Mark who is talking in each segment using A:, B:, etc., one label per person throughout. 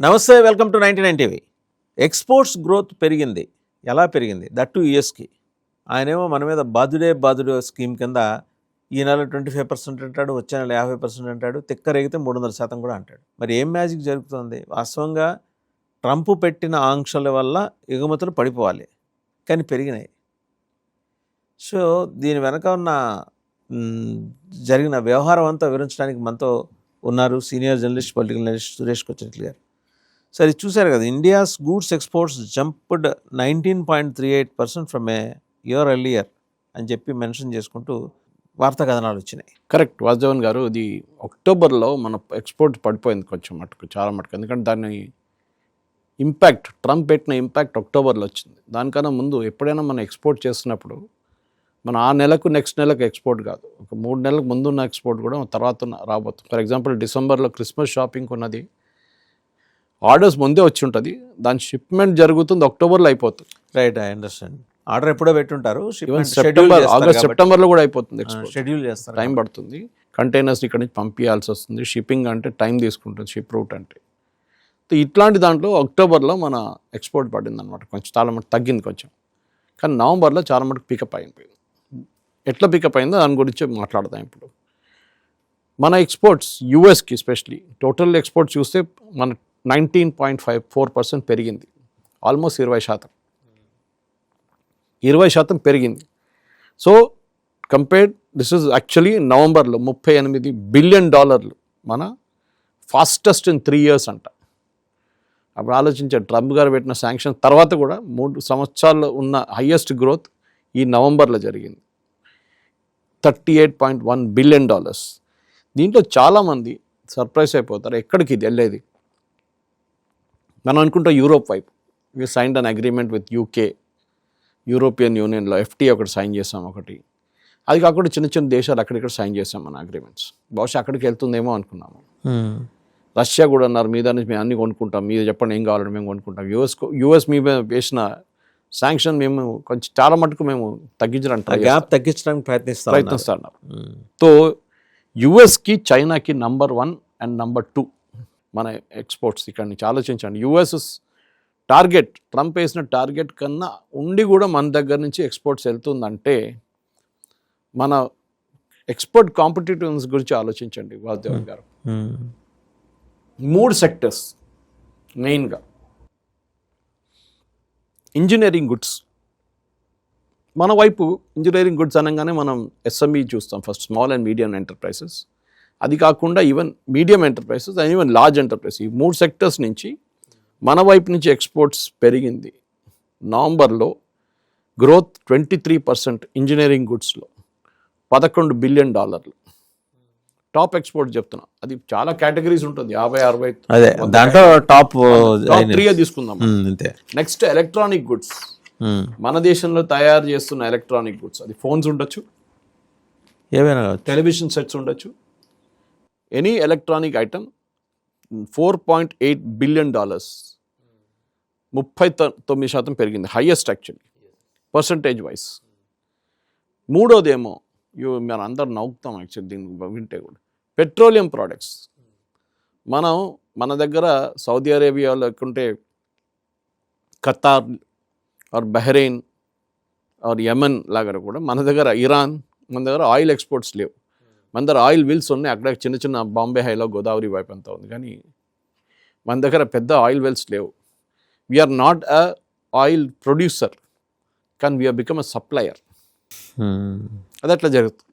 A: నమస్తే, welcome to 99 TV. Exports growth పెరిగింది. ఎలా పెరిగింది? దట్ టు యూఎస్కి. ఆయనేమో మన మీద బాదుడే స్కీమ్ కింద ఈ నెల 25% అంటాడు, వచ్చే నెల 50% అంటాడు, తిక్కరేగితే 300% కూడా అంటాడు. మరి ఏం మ్యాజిక్ జరుగుతుంది? వాస్తవంగా ట్రంప్ పెట్టిన ఆంక్షల వల్ల ఎగుమతులు పడిపోవాలి, కానీ పెరిగినాయి. సో దీని వెనక ఉన్న జరిగిన వ్యవహారం అంతా వివరించడానికి మనతో ఉన్నారు senior journalist, political analyst Suresh Kochattil garu. సరే, చూశారు కదా, India's goods exports jumped 19.38% from a year earlier అని చెప్పి మెన్షన్ చేసుకుంటూ వార్తా కథనాలు వచ్చినాయి.
B: కరెక్ట్ వాసుదేవన్ గారు, ఇది అక్టోబర్లో మన ఎక్స్పోర్ట్ పడిపోయింది కొంచెం మటుకు, చాలా మటుకు. ఎందుకంటే దాని ఇంపాక్ట్, ట్రంప్ పెట్టిన ఇంపాక్ట్ అక్టోబర్లో వచ్చింది. దానికన్నా ముందు ఎప్పుడైనా మనం ఎక్స్పోర్ట్ చేస్తున్నప్పుడు మనం ఆ నెలకు నెక్స్ట్ నెలకు ఎక్స్పోర్ట్ కాదు, ఒక 3 నెలలకు ముందున్న ఎక్స్పోర్ట్ కూడా తర్వాత రాబోతుంది. ఫర్ ఎగ్జాంపుల్ డిసెంబర్లో క్రిస్మస్ షాపింగ్ ఉన్నది, ఆర్డర్స్ ముందే వచ్చి ఉంటుంది, దాని షిప్మెంట్ జరుగుతుంది అక్టోబర్లో అయిపోతుంది.
A: Right, I understand. ఆర్డర్ ఎప్పుడో పెట్టుంటారు,
B: ఆగస్ట్ సెప్టెంబర్లో కూడా అయిపోతుంది.
A: షెడ్యూల్ చేస్తారు,
B: టైం పడుతుంది. కంటైనర్స్ ఇక్కడ నుంచి పంపించాల్సి వస్తుంది, షిప్పింగ్ అంటే టైం తీసుకుంటుంది, షిప్ రూట్ అంటే. ఇట్లాంటి దాంట్లో అక్టోబర్లో మన ఎక్స్పోర్ట్ పడింది అనమాట, కొంచెం చాలా మటుకు తగ్గింది కొంచెం. కానీ నవంబర్లో చాలా మటుకు పికప్ అయిపోయింది. ఎట్లా పికప్ అయిందో దాని గురించి మాట్లాడదాం ఇప్పుడు. మన ఎక్స్పోర్ట్స్ యూఎస్కి స్పెషలీ టోటల్ ఎక్స్పోర్ట్స్ చూస్తే మన 19.54% పెరిగింది, ఆల్మోస్ట్ 20% పెరిగింది. So compared, this is actually నవంబర్లో $38 బిలియన్ మన ఫాస్టెస్ట్ ఇన్ 3 years అంట. అప్పుడు ఆలోచించారు, ట్రంప్ గారు పెట్టిన శాంక్షన్ తర్వాత కూడా 3 సంవత్సరాల్లో ఉన్న హయ్యెస్ట్ గ్రోత్ ఈ నవంబర్లో జరిగింది, $38.1 బిలియన్. దీంట్లో చాలామంది సర్ప్రైజ్ అయిపోతారు, ఎక్కడికి ఇది వెళ్ళేది. మనం అనుకుంటాం యూరోప్ వైపు. We signed an agreement with UK, European యూనియన్లో FTA ఒకటి సైన్ చేసాం ఒకటి. అది కాకుండా చిన్న చిన్న దేశాలు అక్కడిక్కడ సైన్ చేసాం మన అగ్రిమెంట్స్. బహుశా అక్కడికి వెళ్తుందేమో అనుకున్నాము. రష్యా కూడా అన్నారు, మీద నుంచి మేము అన్ని కొనుక్కుంటాం, మీరు చెప్పండి ఏం కావాలని మేము కొనుక్కుంటాం. యూఎస్ మీ వేసిన శాంక్షన్ మేము కొంచెం చాలా మటుకు మేము
A: తగ్గించడానికి ప్రయత్నిస్తున్నారు.
B: సో యుఎస్కి చైనాకి నంబర్ 1 అండ్ నంబర్ 2 మన ఎక్స్పోర్ట్స్. ఇక్కడ నుంచి ఆలోచించండి, యుఎస్ టార్గెట్, ట్రంప్ వేసిన టార్గెట్ కన్నా ఉండి కూడా మన దగ్గర నుంచి ఎక్స్పోర్ట్స్ వెళ్తుందంటే మన ఎక్స్పోర్ట్ కాంపిటేటివ్నెస్ గురించి ఆలోచించండి వాసుదేవన్ గారు. 3 సెక్టర్స్ మెయిన్గా. ఇంజనీరింగ్ గుడ్స్, మన వైపు ఇంజనీరింగ్ గుడ్స్ అనగానే మనం SME చూస్తాం first, small and medium enterprises. అది కాకుండా even medium enterprises and even large enterprises, ఈ 3 సెక్టర్స్ నుంచి మన వైపు నుంచి ఎక్స్పోర్ట్స్ పెరిగింది. నవంబర్లో గ్రోత్ 23% ఇంజనీరింగ్ గుడ్స్లో, $11 బిలియన్. టాప్ ఎక్స్పోర్ట్ చెప్తున్నా, అది చాలా కేటగిరీస్ ఉంటుంది, 50-60.
A: అదే దాంట్లో టాప్
B: 3 తీసుకుందాం. నెక్స్ట్ ఎలక్ట్రానిక్ గుడ్స్, మన దేశంలో తయారు చేస్తున్న ఎలక్ట్రానిక్ గుడ్స్, అది ఫోన్స్ ఉండొచ్చు,
A: ఏవైనా
B: టెలివిజన్ సెట్స్ ఉండొచ్చు, ఎనీ ఎలక్ట్రానిక్ ఐటమ్. $4.8 బిలియన్, 39% పెరిగింది, హైయెస్ట్ యాక్చువల్లీ పర్సంటేజ్ వైజ్. మూడోదేమో మనం అందరు నవ్వుతాం యాక్చువల్లీ దీన్ని వింటే కూడా, పెట్రోలియం ప్రోడక్ట్స్. మన దగ్గర సౌదీ అరేబియా లేకుంటే Qatar or Bahrain or Yemen లాగా కూడా మన దగ్గర, ఇరాన్, మన దగ్గర ఆయిల్ ఎక్స్పోర్ట్స్ లేవు. మన దగ్గర ఆయిల్ వెల్స్ ఉన్నాయి, అక్కడ చిన్న చిన్న బాంబే హైలో గోదావరి వైపు అంతా ఉంది, కానీ మన దగ్గర పెద్ద ఆయిల్ వెల్స్ లేవు. We are not a oil producer, కానీ వీఆర్ బికమ్ అ సప్లయర్. అది అట్లా జరుగుతుంది.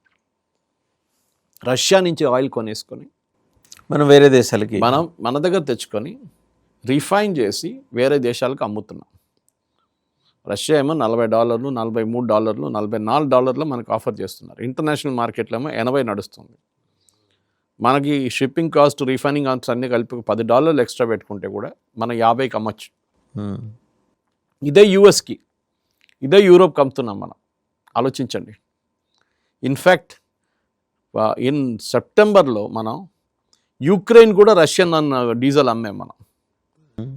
B: రష్యా నుంచి ఆయిల్ కొనేసుకొని
A: మనం వేరే దేశాలకి,
B: మన దగ్గర తెచ్చుకొని రిఫైన్ చేసి వేరే దేశాలకు అమ్ముతున్నాం. రష్యా ఏమో $40, $43, $44 మనకు ఆఫర్ చేస్తున్నారు. ఇంటర్నేషనల్ మార్కెట్లో ఏమో 80 నడుస్తుంది. మనకి షిప్పింగ్ కాస్ట్, రిఫైనింగ్ కాస్ట్ అన్నీ కలిపి $10 ఎక్స్ట్రా పెట్టుకుంటే కూడా మనం 50కి అమ్మచ్చు. ఇదే యూఎస్కి, ఇదే యూరోప్కి అమ్ముతున్నాం మనం. ఆలోచించండి. ఇన్ఫ్యాక్ట్ ఇన్ సెప్టెంబర్లో మనం యుక్రెయిన్ కూడా రష్యన్ డీజిల్ అమ్మాం మనం.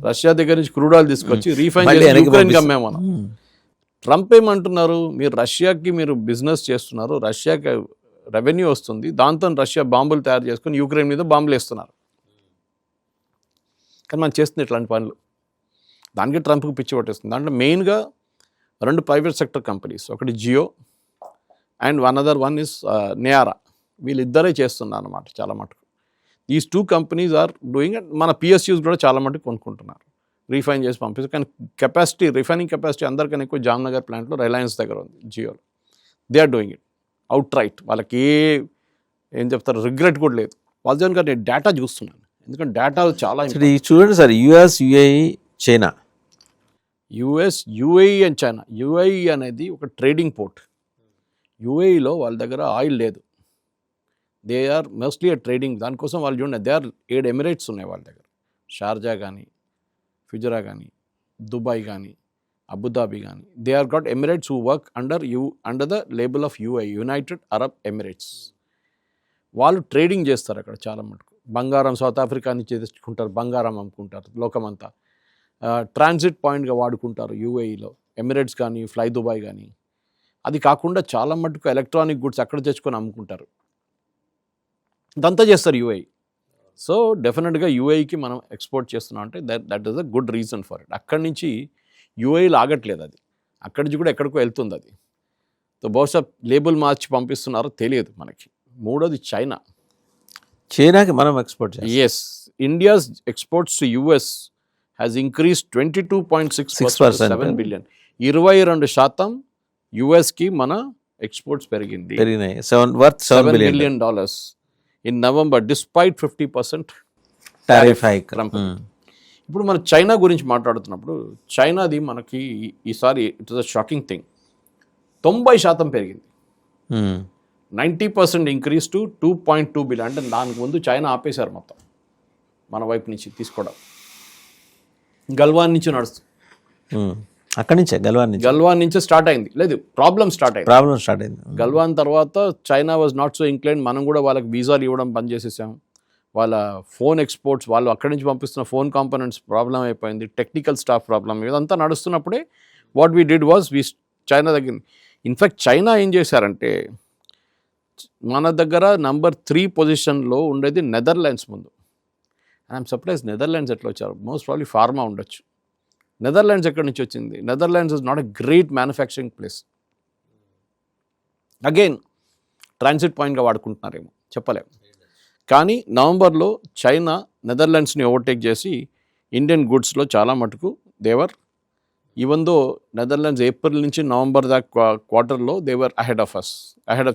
B: రష్యా దగ్గర నుంచి క్రూడ్ ఆయిల్ తీసుకొచ్చి రీఫైన్ చేసి యుక్రెయిన్కి అమ్మాం మనం. ట్రంప్ ఏమంటున్నారు, మీరు రష్యాకి మీరు బిజినెస్ చేస్తున్నారు, రష్యాకి రెవెన్యూ వస్తుంది, దాంతో రష్యా బాంబులు తయారు చేసుకుని యుక్రెయిన్ మీద బాంబులు వేస్తున్నారు. కానీ మనం చేస్తుంది ఇట్లాంటి పనులు. దానికి ట్రంప్కి పిచ్చి పట్టేస్తుంది. దాంట్లో మెయిన్గా 2 ప్రైవేట్ సెక్టర్ కంపెనీస్, ఒకటి Jio and another one is Nayara. వీళ్ళిద్దరే చేస్తున్నారు అనమాట చాలా మటుకు. These 2 companies are doing it. మన పిఎస్యూస్ కూడా చాలా మటుకు కొనుక్కుంటున్నారు, రీఫైన్ చేసి పంపిస్తారు. కానీ కెపాసిటీ, రిఫైనింగ్ కెపాసిటీ అందరికన్నా ఎక్కువ జామ్నగర్ ప్లాంట్లో రిలయన్స్ దగ్గర ఉంది, జియోలో. They are doing it outright. వాళ్ళకి ఏం చెప్తారు, రిగ్రెట్ కూడా లేదు. వాళ్ళ గారు నేను డేటా చూస్తున్నాను, ఎందుకంటే డేటా చాలా
A: చూడండి sir, US, UAE, China.
B: US, UAE and China. UAE అనేది ఒక ట్రేడింగ్ పోర్ట్. యుఏఈలో వాళ్ళ దగ్గర ఆయిల్ లేదు, దే ఆర్ మోస్ట్లీ ట్రేడింగ్. దానికోసం వాళ్ళు చూడండి, దే ఆర్ 7 ఎమిరేట్స్ ఉన్నాయి వాళ్ళ దగ్గర. షార్జా కానీ, ఫిజరా కానీ, దుబాయ్ కానీ, అబుదాబి కానీ. They are got emirates who work under the label of UAE, United Arab Emirates. వాళ్ళు ట్రేడింగ్ చేస్తారు అక్కడ చాలా మటుకు. బంగారం సౌత్ ఆఫ్రికా నుంచి తెచ్చుకుంటారు, బంగారం అమ్ముకుంటారు లోకమంతా. ట్రాన్సిట్ పాయింట్గా వాడుకుంటారు యుఏఈలో, ఎమిరేట్స్ కానీ, ఫ్లై దుబాయ్ కానీ. అది కాకుండా చాలా మటుకు ఎలక్ట్రానిక్ గుడ్స్ అక్కడ తెచ్చుకొని అమ్ముకుంటారు. ఇదంతా చేస్తారు యుఏఈ. సో డెఫినెట్గా యుఏఈకి మనం ఎక్స్పోర్ట్ చేస్తున్నాం అంటే that is a good reason for it. అక్కడి నుంచి యుఏఈలో ఆగట్లేదు అది, అక్కడి నుంచి కూడా ఎక్కడికో వెళ్తుంది అది. సో బహుశా లేబుల్ మార్చి పంపిస్తున్నారో తెలియదు మనకి. మూడోది
A: చైనాకి మనం ఎక్స్పోర్ట్ చేస్తాం.
B: Yes, India's exports to US has increase 22.6% 7 billion. 22% యుఎస్కి మన ఎక్స్పోర్ట్స్
A: పెరిగినాయి, $7
B: billion in November, despite 50%
A: tariff hike.
B: ఇప్పుడు మనం చైనా గురించి మాట్లాడుతున్నప్పుడు, చైనాది మనకి ఈసారి it is a shocking thing. 90% పెరిగింది, 90% ఇంక్రీజ్ టు 2.2 బిలియన్. అంటే దానికి ముందు చైనా ఆపేశారు మొత్తం మన వైపు నుంచి తీసుకోవడం. గల్వాన్ నుంచి నడుస్తుంది,
A: అక్కడి నుంచే
B: గల్వాన్ నుంచే స్టార్ట్ అయింది. లేదు, ప్రాబ్లం స్టార్ట్ అయింది. గల్వాన్ తర్వాత China was not so incline. మనం కూడా వాళ్ళకి వీసాలు ఇవ్వడం బంద్ చేసేసాం. వాళ్ళ ఫోన్ ఎక్స్పోర్ట్స్, వాళ్ళు అక్కడి నుంచి పంపిస్తున్న ఫోన్ కాంపోనెంట్స్ ప్రాబ్లం అయిపోయింది, టెక్నికల్ స్టాఫ్ ప్రాబ్లం. ఇదంతా నడుస్తున్నప్పుడే what we did was China దగ్గర. ఇన్ఫ్యాక్ట్ చైనా ఏం చేశారంటే, మన దగ్గర నంబర్ 3 పొజిషన్లో ఉండేది నెదర్లాండ్స్ ముందు. ఐఎమ్ సర్ప్రైజ్ నెదర్లాండ్స్ ఎట్లా వచ్చారు. మోస్ట్ ప్రాబ్లీ ఫార్మా ఉండొచ్చు. నెదర్లాండ్స్ ఎక్కడి నుంచి వచ్చింది? Netherlands is not a great manufacturing place. Again transit పాయింట్గా వాడుకుంటున్నారేమో చెప్పలేము. కానీ నవంబర్లో చైనా నెదర్లాండ్స్ని ఓవర్టేక్ చేసి ఇండియన్ గుడ్స్లో చాలా మటుకు దేవర్, ఈవెన్ దో నెదర్లాండ్స్ ఏప్రిల్ నుంచి నవంబర్ దాకా క్వార్టర్లో దేవర్ అహెడ్ ఆఫ్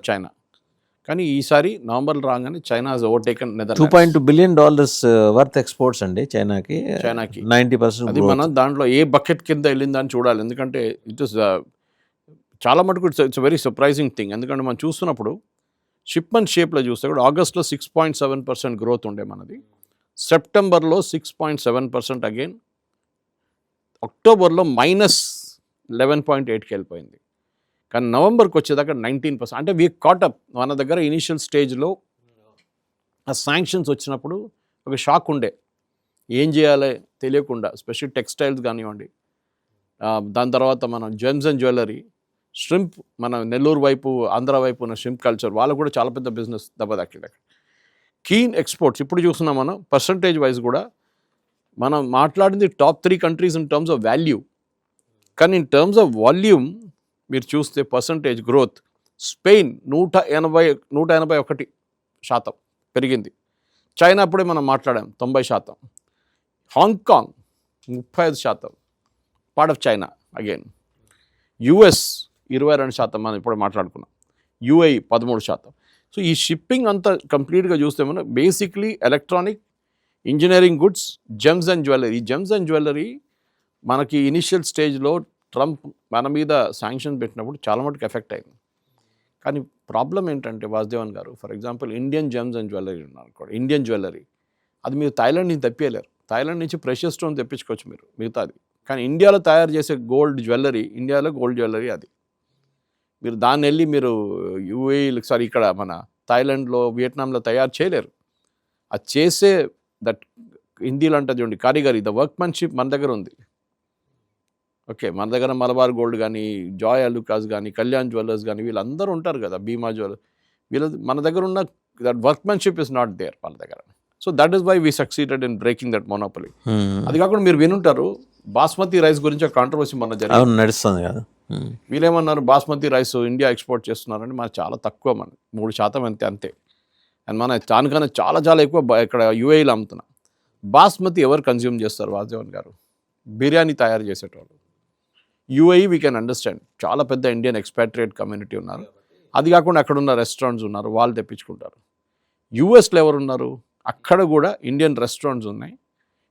B: చైనా. కానీ ఈసారి నవంబర్ రాగానే China has ఓవర్టేకన్ Netherlands.
A: $2.2 billion worth exports అండి చైనాకి. 90%.
B: అది మనం దాంట్లో ఏ బకెట్ కింద వెళ్ళిందని చూడాలి. ఎందుకంటే ఇట్ ఇస్ చాలా మటుకు ఇట్స్ వెరీ సర్ప్రైజింగ్ థింగ్. ఎందుకంటే మనం చూస్తున్నప్పుడు షిప్మెంట్ షేప్లో చూస్తే కూడా ఆగస్ట్లో 6.7% గ్రోత్ ఉండే మనది, సెప్టెంబర్లో 6.7%, అగైన్ అక్టోబర్లో -11.8కి వెళ్ళిపోయింది. కానీ నవంబర్కి వచ్చేదాకా 19%. అంటే వీ కాటప్. మన దగ్గర ఇనీషియల్ స్టేజ్లో ఆ శాంక్షన్స్ వచ్చినప్పుడు ఒక షాక్ ఉండే, ఏం చేయాలి తెలియకుండా, స్పెషల్ టెక్స్టైల్స్ కానివ్వండి. దాని తర్వాత మనం జెమ్స్ అండ్ జ్యువెలరీ, షింప్, మన నెల్లూరు వైపు ఆంధ్ర వైపు ఉన్న షింప్ కల్చర్, వాళ్ళకు కూడా చాలా పెద్ద బిజినెస్ దెబ్బతాకింది అక్కడ. కీన్ ఎక్స్పోర్ట్స్ ఇప్పుడు చూస్తున్నాం మనం పర్సంటేజ్ వైజ్ కూడా. మనం మాట్లాడింది top 3 countries in terms of value, కానీ ఇన్ టర్మ్స్ ఆఫ్ వాల్యూమ్ మీరు చూస్తే పర్సంటేజ్ గ్రోత్ స్పెయిన్ 181% పెరిగింది. చైనా అప్పుడే మనం మాట్లాడాం 90%, Hong Kong 35%, part of China again. US 22% మనం ఇప్పుడు మాట్లాడుకున్నాం, యుఏఈ 13%. సో ఈ షిప్పింగ్ అంతా కంప్లీట్గా చూస్తే మనం basically electronic, engineering goods, gems and jewellery. ఈ జెమ్స్ అండ్ జ్యువెలరీ మనకి ఇనిషియల్ స్టేజ్లో ట్రంప్ మన మీద శాంక్షన్ పెట్టినప్పుడు చాలా మటుకు ఎఫెక్ట్ అయింది. కానీ ప్రాబ్లం ఏంటంటే వాసుదేవన్ గారు, for example Indian gems and jewellery ఉన్నారు కూడా, ఇండియన్ జ్యువెలరీ అది మీరు థాయిలాండ్ నుంచి తెప్పియలేరు. థాయిలాండ్ నుంచి ప్రెషియస్ స్టోన్ తెప్పించుకోవచ్చు మీరు మిగతాది. కానీ ఇండియాలో తయారు చేసే గోల్డ్ జ్యువెలరీ, ఇండియాలో గోల్డ్ జ్యువెలరీ అది మీరు దాన్ని వెళ్ళి మీరు ఇక్కడ మన థాయిలాండ్లో, వియట్నాంలో తయారు చేయలేరు. అది చేసే దట్ హిందీలో అంటే చూడండి కారిగరీ, ద వర్క్మెన్షిప్ మన దగ్గర ఉంది. ఓకే, మన దగ్గర మలబార్ గోల్డ్ కానీ, జాయ్ అలుకాస్ కానీ, కళ్యాణ్ జ్యువెలర్స్ కానీ, వీళ్ళందరూ ఉంటారు కదా, భీమా జ్యువెలర్, మన దగ్గర ఉన్న that workmanship is not there వాళ్ళ దగ్గర. So that is why we succeeded in breaking that monopoly. అది కాకుండా మీరు వినుంటారు బాస్మతి రైస్ గురించి ఒక కాంట్రవర్సీ మొన్న జరిగింది.
A: అవును, నడుస్తుంది కదా.
B: వీళ్ళేమన్నారు బాస్మతి రైస్ ఇండియా ఎక్స్పోర్ట్ చేస్తున్నారంటే మనకు చాలా తక్కువ, మన 3% అంతే. అండ్ మన దానికన్నా చాలా చాలా ఎక్కువ ఇక్కడ యూఏఈలో అమ్ముతున్నాం. బాస్మతి ఎవరు కన్జ్యూమ్ చేస్తారు వాసుదేవన్ గారు? బిర్యానీ తయారు చేసేటోళ్ళు. యూఏఈ వీ కెన్ అండర్స్టాండ్, చాలా పెద్ద ఇండియన్ ఎక్స్పాట్రియేట్ కమ్యూనిటీ ఉన్నారు. అది కాకుండా అక్కడ ఉన్న రెస్టారెంట్స్ ఉన్నారు, వాళ్ళు తెప్పించుకుంటారు. యూఎస్లో ఎవరు ఉన్నారు? అక్కడ కూడా ఇండియన్ రెస్టారెంట్స్ ఉన్నాయి,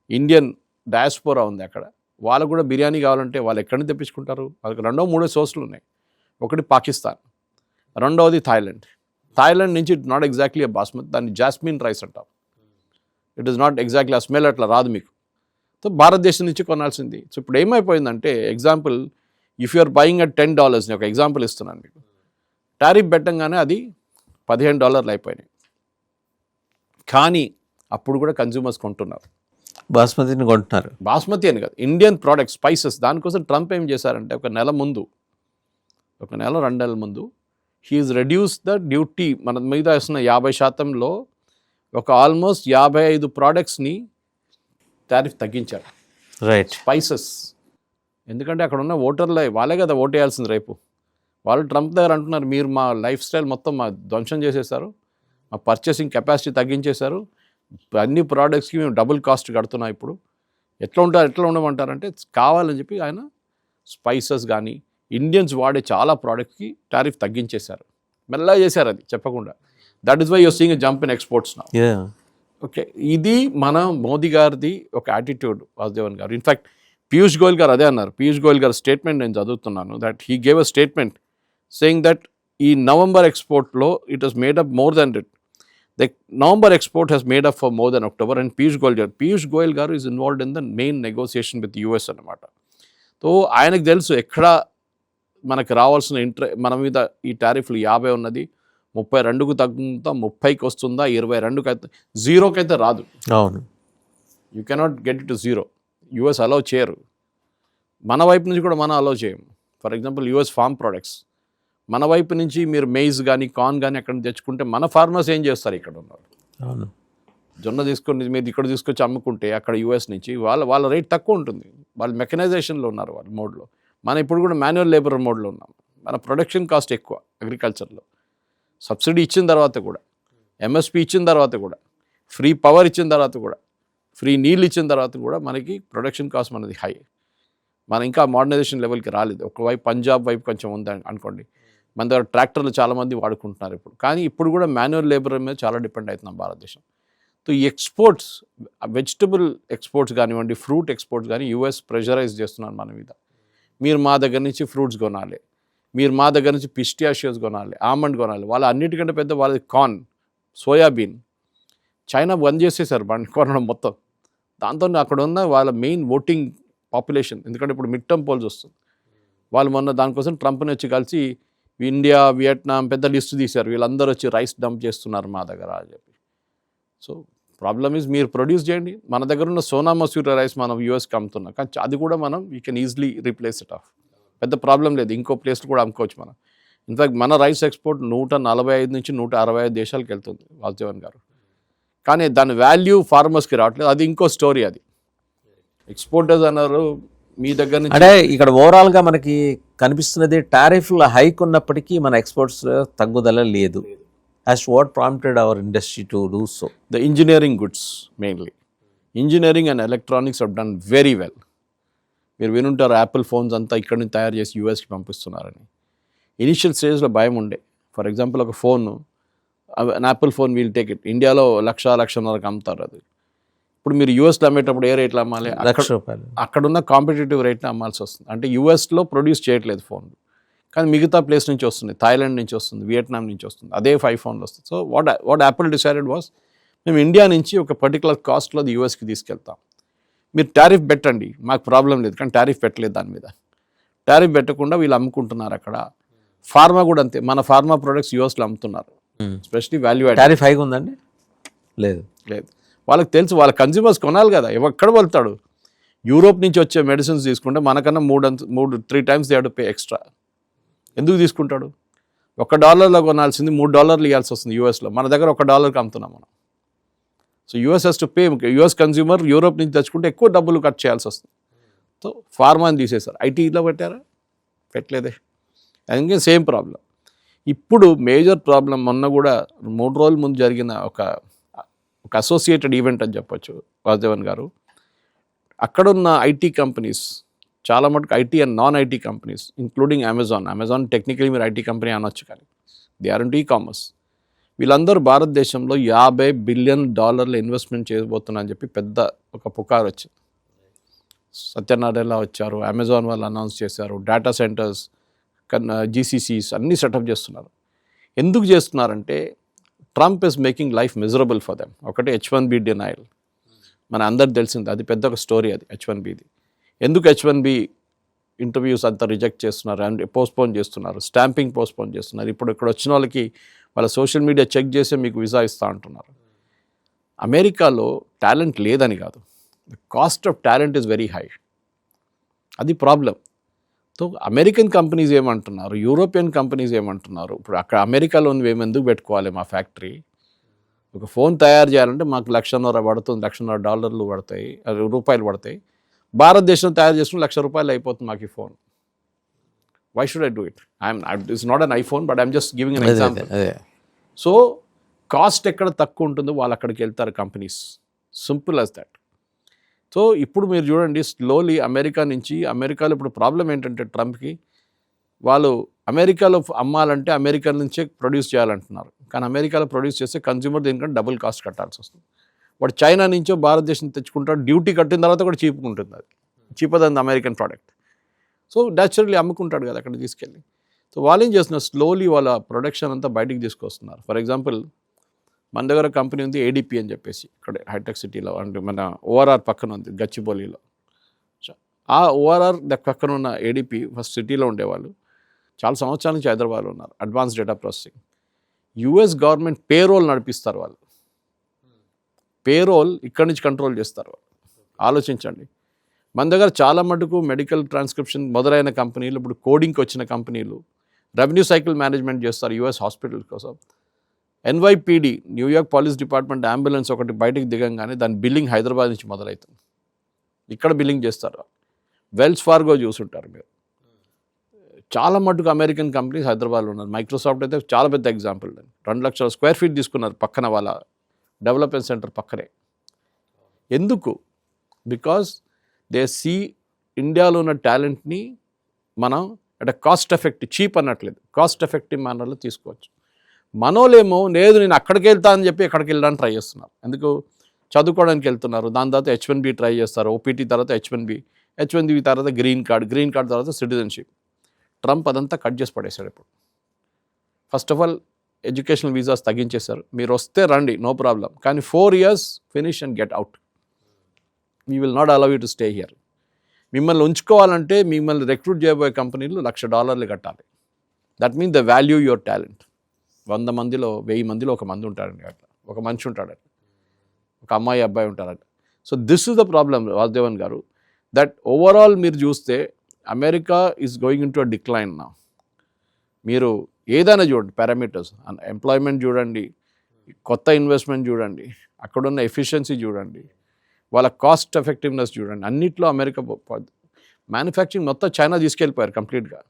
B: ఇండియన్ డయాస్పోరా ఉంది అక్కడ. వాళ్ళకు కూడా బిర్యానీ కావాలంటే వాళ్ళు ఎక్కడి నుంచి తెప్పించుకుంటారు? వాళ్ళకి 2-3 సోర్సులు ఉన్నాయి. ఒకటి పాకిస్తాన్, రెండవది థాయిలాండ్. థాయిలాండ్ నుంచి ఇట్ నాట్ ఎగ్జాక్ట్లీ బాస్మతి, దాన్ని జాస్మిన్ రైస్ అంటాం. ఇట్ ఈస్ నాట్ ఎగ్జాక్ట్లీ ఆ స్మెల్ అట్లా రాదు మీకు. సో భారతదేశం నుంచి కొనాల్సింది. సో ఇప్పుడు ఏమైపోయిందంటే example, if you're buying at $10, నేను ఒక ఎగ్జాంపుల్ ఇస్తున్నాను మీకు. టారిఫ్ పెట్టంగానే అది $15 అయిపోయినాయి. కానీ అప్పుడు కూడా కన్జ్యూమర్స్ కొంటున్నారు,
A: బాస్మతిని కొంటున్నారు.
B: బాస్మతి అని కాదు, ఇండియన్ ప్రోడక్ట్స్, స్పైసెస్. దానికోసం ట్రంప్ ఏం చేశారంటే ఒక నెల 2 నెలల ముందు హీఈస్ రెడ్యూస్ ద డ్యూటీ. మన మీద వేస్తున్న 50%లో ఒక ఆల్మోస్ట్ 55 ప్రోడక్ట్స్ని టారిఫ్ తగ్గించారు.
A: రైట్.
B: స్పైసెస్. ఎందుకంటే అక్కడ ఉన్న ఓటర్లే, వాళ్ళే కదా ఓటు వేయాల్సింది రేపు. వాళ్ళు ట్రంప్ దగ్గర అంటున్నారు, మీరు మా లైఫ్ స్టైల్ మొత్తం మా ధ్వంసం చేసేసారు, మా పర్చేసింగ్ కెపాసిటీ తగ్గించేశారు, అన్ని ప్రోడక్ట్స్కి మేము డబుల్ కాస్ట్ కడుతున్నాం. ఇప్పుడు ఎట్లా ఉండమంటారంటే కావాలని చెప్పి ఆయన స్పైసెస్ కానీ ఇండియన్స్ వాడే చాలా ప్రోడక్ట్కి టారిఫ్ తగ్గించేశారు. మెల్లగా చేశారు, అది చెప్పకుండా. That is why you're seeing a jump in exports now. Okay, ఇది మన మోదీ గారిది ఒక యాటిట్యూడ్, వాసుదేవన్ గారు. ఇన్ఫ్యాక్ట్ పీయూష్ గోయల్ గారు అదే అన్నారు. పీయూష్ గోయల్ గారు స్టేట్మెంట్ నేను చదువుతున్నాను, that he gave a statement saying that ఈ నవంబర్ ఎక్స్పోర్ట్లో it has made up more than it. The November export has made up for more than October. And Piyush Goyal garu is involved in the main negotiation with the US అన్నమాట. So ఆయనకు తెలుసు ఎక్కడ మనకు రావాల్సిన మన మీద ఈ టారిఫ్లు 50 ఉన్నది, 32కు తగ్గుతుందా, 30కి వస్తుందా, 22కి అయితే, 0కి అయితే రాదు.
A: అవును,
B: you cannot get it to 0. US allow చేయరు, మన వైపు నుంచి కూడా మనం అలౌ చేయము. For example US farm products, మన వైపు నుంచి మీరు మెయిజ్ కానీ కార్న్ కానీ అక్కడ తెచ్చుకుంటే మన ఫార్మర్స్ ఏం చేస్తారు? ఇక్కడ ఉన్నారు,
A: అవును,
B: జొన్న తీసుకొని మీరు ఇక్కడ తీసుకొచ్చి అమ్ముకుంటే అక్కడ యూఎస్ నుంచి వాళ్ళ రేట్ తక్కువ ఉంటుంది. వాళ్ళు మెకనైజేషన్లో ఉన్నారు, వాళ్ళ మోడ్లో. మనం ఇప్పుడు కూడా మాన్యువల్ లేబర్ మోడ్లో ఉన్నాం. మన ప్రొడక్షన్ కాస్ట్ ఎక్కువ అగ్రికల్చర్లో. సబ్సిడీ ఇచ్చిన తర్వాత కూడా, ఎంఎస్పి ఇచ్చిన తర్వాత కూడా, ఫ్రీ పవర్ ఇచ్చిన తర్వాత కూడా, ఫ్రీ నీళ్ళు ఇచ్చిన తర్వాత కూడా మనకి ప్రొడక్షన్ కాస్ట్ మనది హై. మనం ఇంకా మోడర్నైజేషన్ లెవెల్కి రాలేదు. ఒకవైపు పంజాబ్ వైపు కొంచెం ఉంది అనుకోండి, మన దగ్గర ట్రాక్టర్లు చాలామంది వాడుకుంటున్నారు ఇప్పుడు. కానీ ఇప్పుడు కూడా మాన్యువల్ లేబర్ మీద చాలా డిపెండ్ అవుతున్నాం భారతదేశం. సో ఈ ఎక్స్పోర్ట్స్, వెజిటబుల్ ఎక్స్పోర్ట్స్ కానివ్వండి, ఫ్రూట్ ఎక్స్పోర్ట్స్ కానీ యూఎస్ ప్రెషరైజ్ చేస్తున్నారు మన మీద. మీరు మా దగ్గర నుంచి ఫ్రూట్స్ కొనాలి, మీరు మా దగ్గర నుంచి పిస్టాషియోస్ కొనాలి, ఆమండ్ కొనాలి. వాళ్ళ అన్నిటికంటే పెద్ద వాళ్ళది కార్న్, సోయాబీన్. చైనా బంద్ చేసేసారు కొనడం మొత్తం. దాంతో అక్కడ ఉన్న వాళ్ళ మెయిన్ ఓటింగ్ పాపులేషన్, ఎందుకంటే ఇప్పుడు మిడ్ టర్మ్ పోల్స్ వస్తుంది, వాళ్ళు మొన్న దానికోసం ట్రంప్ని వచ్చి కలిసి ఇండియా, వియట్నాం పెద్ద లిస్టు తీశారు, వీళ్ళందరూ వచ్చి రైస్ డంప్ చేస్తున్నారు మా దగ్గర అని చెప్పి. సో ప్రాబ్లమ్ ఈజ్ మీరు ప్రొడ్యూస్ చేయండి. మన దగ్గర ఉన్న సోనా మసూరి రైస్ మనం యూఎస్కి అమ్ముతున్నాం, కానీ అది కూడా మనం you can easily replace it of. పెద్ద ప్రాబ్లం లేదు, ఇంకో ప్లేస్లో కూడా అమ్ముకోవచ్చు మనం. ఇన్ఫ్యాక్ట్ మన రైస్ ఎక్స్పోర్ట్ 145 నుంచి 165 దేశాలకు వెళ్తుంది వాసుదేవన్ గారు. కానీ దాని వాల్యూ ఫార్మర్స్కి రావట్లేదు. అది ఇంకో స్టోరీ. అది ఎక్స్పోర్టర్స్ అన్నారు మీ దగ్గర నుంచి.
A: అంటే ఇక్కడ ఓవరాల్గా మనకి కనిపిస్తున్నది టారిఫ్ల హైక్ ఉన్నప్పటికీ మన ఎక్స్పోర్ట్స్ తగ్గుదల లేదు. As what prompted our industry to do so?
B: The engineering goods mainly. Engineering and electronics have done very well. మీరు వినుంటారు యాపిల్ ఫోన్స్ అంతా ఇక్కడ నుంచి తయారు చేసి యూఎస్కి పంపిస్తున్నారని. ఇనిషియల్ స్టేజ్లో భయం ఉండే. ఫర్ ఎగ్జాంపుల్ ఒక phone, Apple phone we'll take it, ఇండియాలో 1,00,000-1,50,000 అమ్ముతారు. అది ఇప్పుడు మీరు యూఎస్లో అమ్మేటప్పుడు ఏ రేట్లు అమ్మాలి?
A: ₹1,00,000.
B: అక్కడున్న కాంపిటేటివ్ రేట్ని అమ్మాల్సి వస్తుంది. అంటే యూఎస్లో ప్రొడ్యూస్ చేయట్లేదు ఫోన్, కానీ మిగతా ప్లేస్ నుంచి వస్తుంది, థాయిలాండ్ నుంచి వస్తుంది, వియట్నాం నుంచి వస్తుంది, అదే 5 ఫోన్లు వస్తుంది. So what Apple decided was, మేము ఇండియా నుంచి ఒక పర్టికులర్ కాస్ట్లో అది యూఎస్కి తీసుకెళ్తాం, మీరు టారిఫ్ పెట్టండి, మాకు ప్రాబ్లం లేదు. కానీ టారిఫ్ పెట్టలేదు దాని మీద. టారిఫ్ పెట్టకుండా వీళ్ళు అమ్ముకుంటున్నారు అక్కడ. ఫార్మా కూడా అంతే, మన ఫార్మా ప్రొడక్ట్స్ యూఎస్లో అమ్ముతున్నారు, ఎస్పెషలీ వాల్యూ యాడ్.
A: టారిఫ్ హైగా ఉందండి? లేదు.
B: వాళ్ళకి తెలుసు, వాళ్ళ కన్జ్యూమర్స్ కొనాలి కదా. ఎక్కడ వెళ్తాడు? యూరోప్ నుంచి వచ్చే మెడిసిన్స్ తీసుకుంటే మనకన్నా 3 times they have to pay extra. ఎందుకు తీసుకుంటాడు? $1 కొనాల్సింది $3 ఇవ్వాల్సి వస్తుంది యూఎస్లో. మన దగ్గర $1కి అమ్ముతున్నాం మనం. So US has to pay, US consumer Europe నుంచి తెచ్చుకుంటే ఎక్కువ డబ్బులు ఖర్చు చేయాల్సి వస్తుంది. సో ఫార్మాని తీసేశారు. ఐటీలో పెట్టారా? పెట్టలేదే. అందుకే సేమ్ ప్రాబ్లం. ఇప్పుడు మేజర్ ప్రాబ్లం మొన్న కూడా 3 రోజుల ముందు జరిగిన ఒక అసోసియేటెడ్ ఈవెంట్ అని చెప్పొచ్చు వాసుదేవన్ గారు. అక్కడున్న ఐటీ కంపెనీస్ చాలా మటుకు IT and non IT companies including Amazon technically మీరు ఐటీ కంపెనీ అనొచ్చు, కానీ దే ఆర్ ఇంటూ ఈ-కామర్స్. వీళ్ళందరూ భారతదేశంలో $50 బిలియన్ ఇన్వెస్ట్మెంట్ చేయబోతున్నారని చెప్పి పెద్ద ఒక పుకారు వచ్చింది. సత్యనారాయణ వచ్చారు, అమెజాన్ వాళ్ళు అనౌన్స్ చేశారు, డేటా సెంటర్స్, జీసీసీస్ అన్నీ సెటప్ చేస్తున్నారు. ఎందుకు చేస్తున్నారంటే Trump is making life miserable for them. ఒకటి H1B డినైల్, మన అందరికి తెలిసింది, అది పెద్ద ఒక స్టోరీ. అది H1Bది. ఎందుకు H1B ఇంటర్వ్యూస్ అంతా రిజెక్ట్ చేస్తున్నారు అండ్ పోస్ట్పోన్ చేస్తున్నారు, స్టాంపింగ్ పోస్ట్పోన్ చేస్తున్నారు. ఇప్పుడు ఇక్కడ వచ్చిన వాళ్ళకి వాళ్ళ సోషల్ మీడియా చెక్ చేసి మీకు వీసా ఇస్తా అంటున్నారు. అమెరికాలో టాలెంట్ లేదని కాదు, the cost of talent is very high. అది ప్రాబ్లం. సో అమెరికన్ కంపెనీస్ ఏమంటున్నారు, యూరోపియన్ కంపెనీస్ ఏమంటున్నారు, ఇప్పుడు అక్కడ అమెరికాలో మేము ఎందుకు పెట్టుకోవాలి మా ఫ్యాక్టరీ? ఒక ఫోన్ తయారు చేయాలంటే మాకు $1,500 పడుతుంది, $1,500 పడతాయి, రూపాయలు పడతాయి. భారతదేశంలో తయారు చేసుకుని $1,00,000 అయిపోతుంది మాకు ఈ phone. Why should I do it? It's not an iPhone, but I'm just giving an example. So cost ఎక్కడ తక్కువ ఉంటుందో వాళ్ళు అక్కడికి వెళ్తారు companies. Simple as that. So ఇప్పుడు మీరు చూడండి, స్లోలీ అమెరికాలో ఇప్పుడు ప్రాబ్లం ఏంటంటే ట్రంప్కి, వాళ్ళు అమెరికాలో అమ్మాలంటే అమెరికా నుంచే ప్రొడ్యూస్ చేయాలంటున్నారు. కానీ అమెరికాలో ప్రొడ్యూస్ చేస్తే కన్స్యూమర్ దీనికంటే డబుల్ కాస్ట్ కట్టాల్సి వస్తుంది. వాడు చైనా నుంచో భారతదేశం తెచ్చుకుంటాడు, డ్యూటీ కట్టిన తర్వాత కూడా చీప్గా ఉంటుంది, అది cheaper than the American product. So naturally అమ్ముకుంటాడు కదా అక్కడ తీసుకెళ్ళి. సో వాళ్ళు ఏం చేస్తున్నారు, స్లోలీ వాళ్ళ ప్రొడక్షన్ అంతా బయటికి తీసుకొస్తున్నారు. ఫర్ ఎగ్జాంపుల్ మన దగ్గర కంపెనీ ఉంది ఏడీపీ అని చెప్పేసి, ఇక్కడ హైటెక్ సిటీలో, అంటే మన ఓఆర్ఆర్ పక్కన ఉంది గచ్చిబౌలిలో. ఆ ఓఆర్ఆర్ పక్కన ఉన్న ఏడీపీ ఫస్ట్ సిటీలో ఉండేవాళ్ళు, చాలా సంవత్సరాల నుంచి హైదరాబాద్లో ఉన్నారు. Advance data processing, US government payroll నడిపిస్తారు వాళ్ళు. పేరోల్ ఇక్కడి నుంచి కంట్రోల్ చేస్తారు వాళ్ళు. ఆలోచించండి, మన దగ్గర చాలా మటుకు మెడికల్ ట్రాన్స్క్రిప్షన్ మొదలైన కంపెనీలు, ఇప్పుడు కోడింగ్కి వచ్చిన కంపెనీలు రెవెన్యూ సైకిల్ మేనేజ్మెంట్ చేస్తారు యుఎస్ హాస్పిటల్ కోసం. NYPD, New York police department ambulance ఒకటి బయటికి దిగంగానే దాని బిల్లింగ్ హైదరాబాద్ నుంచి మొదలవుతుంది, ఇక్కడ బిల్లింగ్ చేస్తారు. వెల్స్ ఫార్గో చూసుంటారు మీరు. చాలా మటుకు అమెరికన్ కంపెనీస్ హైదరాబాద్లో ఉన్నారు. మైక్రోసాఫ్ట్ అయితే చాలా పెద్ద ఎగ్జాంపుల్. 2,00,000 స్క్వేర్ ఫీట్ తీసుకున్నారు పక్కన వాళ్ళ డెవలప్మెంట్ సెంటర్ పక్కనే. ఎందుకు? బికాజ్ దే సీ ఇండియాలో ఉన్న టాలెంట్ని మనం అంటే కాస్ట్ ఎఫెక్టివ్, చీప్ అనట్లేదు, కాస్ట్ ఎఫెక్టివ్ మేనర్లో తీసుకోవచ్చు. మనోలేమో లేదు నేను అక్కడికి వెళ్తా అని చెప్పి ఎక్కడికి వెళ్ళడానికి ట్రై చేస్తున్నారు. ఎందుకు? చదువుకోవడానికి వెళ్తున్నారు, దాని తర్వాత H1B ట్రై చేస్తారు, OPT తర్వాత H1B తర్వాత గ్రీన్ కార్డ్ తర్వాత సిటిజన్షిప్. ట్రంప్ అదంతా కట్ చేసి పడేశాడు. ఇప్పుడు first of all educational visas తగ్గించేశారు. మీరు వస్తే రండి, నో ప్రాబ్లం, కానీ 4 years finish and get out. We will not allow you to stay here. మిమ్మల్ని ఉంచుకోవాలంటే మిమ్మల్ని రిక్రూట్ చేయబోయే కంపెనీలు $1,00,000 కట్టాలి. That means the value your talent. 100 మందిలో 1000 మందిలో ఒక మంది ఉంటాడండి, అట్లా ఒక మనిషి ఉంటాడట, ఒక అమ్మాయి అబ్బాయి ఉంటారట. So this is the problem Vasudevan గారు, దట్ ఓవరాల్ మీరు చూస్తే America is going in to a decline నా. మీరు ఏదైనా చూడండి, పారామీటర్స్, ఎంప్లాయ్మెంట్ చూడండి, కొత్త ఇన్వెస్ట్మెంట్ చూడండి, అక్కడున్న ఎఫిషియన్సీ చూడండి, వాళ్ళ కాస్ట్ ఎఫెక్టివ్నెస్ చూడండి, అన్నిట్లో అమెరికా. మ్యానుఫ్యాక్చరింగ్ మొత్తం చైనా తీసుకెళ్ళిపోయారు కంప్లీట్గా.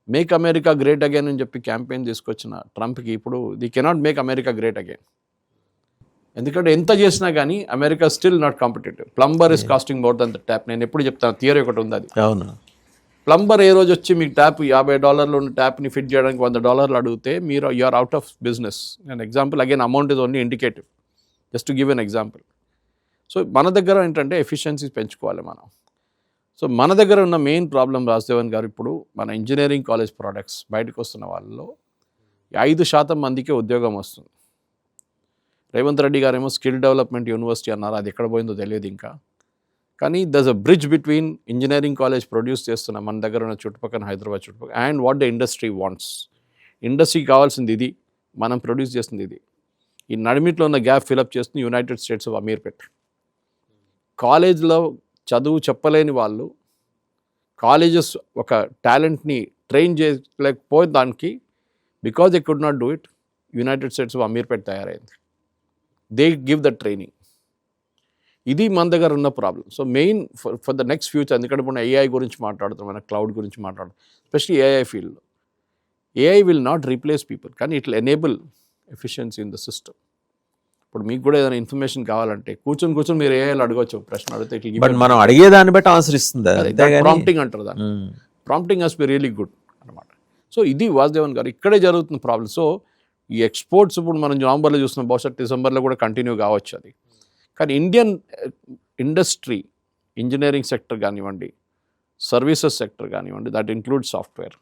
B: మేక్ అమెరికా గ్రేట్ అగైన్ అని చెప్పి క్యాంపెయిన్ తీసుకొచ్చిన ట్రంప్కి ఇప్పుడు the cannot make America great again. ఎందుకంటే ఎంత చేసినా కానీ America still not competitive. Plumber is costing more than the tap. నేను ఎప్పుడు చెప్తాను, థియరీ ఒకటి ఉంది, అది
A: అవును.
B: ప్లంబర్ ఏ రోజు వచ్చి మీకు ట్యాప్ $50 ఉన్న ట్యాప్ని ఫిట్ చేయడానికి $100 అడిగితే మీరు ఆర్ అవుట్ ఆఫ్ బిజినెస్. నేను example again, amount is only indicative, just to give an example. So మన దగ్గర ఏంటంటే ఎఫిషియన్సీస్ పెంచుకోవాలి మనం. సో మన దగ్గర ఉన్న మెయిన్ ప్రాబ్లం వాసుదేవన్ గారు, ఇప్పుడు మన ఇంజనీరింగ్ కాలేజ్ ప్రోడక్ట్స్ బయటకు వస్తున్న వాళ్ళలో 5% మందికే ఉద్యోగం వస్తుంది. రేవంత్ రెడ్డి గారేమో స్కిల్ డెవలప్మెంట్ యూనివర్సిటీ అన్నారు, అది ఎక్కడ పోయిందో తెలియదు ఇంకా. కానీ దర్స్ అ bridge between engineering college produce చేస్తున్న మన దగ్గర ఉన్న చుట్టుపక్కల హైదరాబాద్ చుట్టుపక్కల and what the industry wants. ఇండస్ట్రీకి కావాల్సింది ఇది, మనం ప్రొడ్యూస్ చేస్తుంది ఇది. ఈ నడిమిట్లో ఉన్న గ్యాప్ ఫిలప్ చేస్తుంది యునైటెడ్ స్టేట్స్ ఆఫ్ అమీర్పేట్. కాలేజ్లో చదువు చెప్పలేని వాళ్ళు కాలేజెస్ ఒక టాలెంట్ని ట్రైన్ చేయలేకపోయే దానికి, because they could not do it, United States of Ameerpet తయారైంది. They give the training. ఇది మన దగ్గర ఉన్న problem. So main for the next future, ఎందుకంటే ఇప్పుడు ఏఐ గురించి మాట్లాడుతాం, మన క్లౌడ్ గురించి మాట్లాడుతాం, ఎస్పెషలీ ఏఐ ఫీల్డ్లో. AI will not replace people, కానీ it will enable efficiency in the system. ఇప్పుడు మీకు కూడా ఏదైనా ఇన్ఫర్మేషన్ కావాలంటే కూర్చొని మీరు ఏఐలో అడగవచ్చు, ప్రశ్న అడిగితే ఇట్లా
A: బట్ మనం అడిగేదాన్ని బట్టి ఆన్సర్ ఇస్తుంది.
B: ప్రాంప్టింగ్ అంటారు దాన్ని. Prompting has be really good అనమాట. సో ఇది వాసుదేవన్ గారు ఇక్కడే జరుగుతున్న ప్రాబ్లం. సో ఈ ఎక్స్పోర్ట్స్ ఇప్పుడు మనం నవంబర్లో చూస్తున్నాం, బహుశా డిసెంబర్లో కూడా కంటిన్యూ కావచ్చు అది. కానీ ఇండియన్ ఇండస్ట్రీ, ఇంజనీరింగ్ సెక్టర్ కానివ్వండి, సర్వీసెస్ సెక్టర్ కానివ్వండి, దట్ ఇంక్లూడ్ సాఫ్ట్వేర్,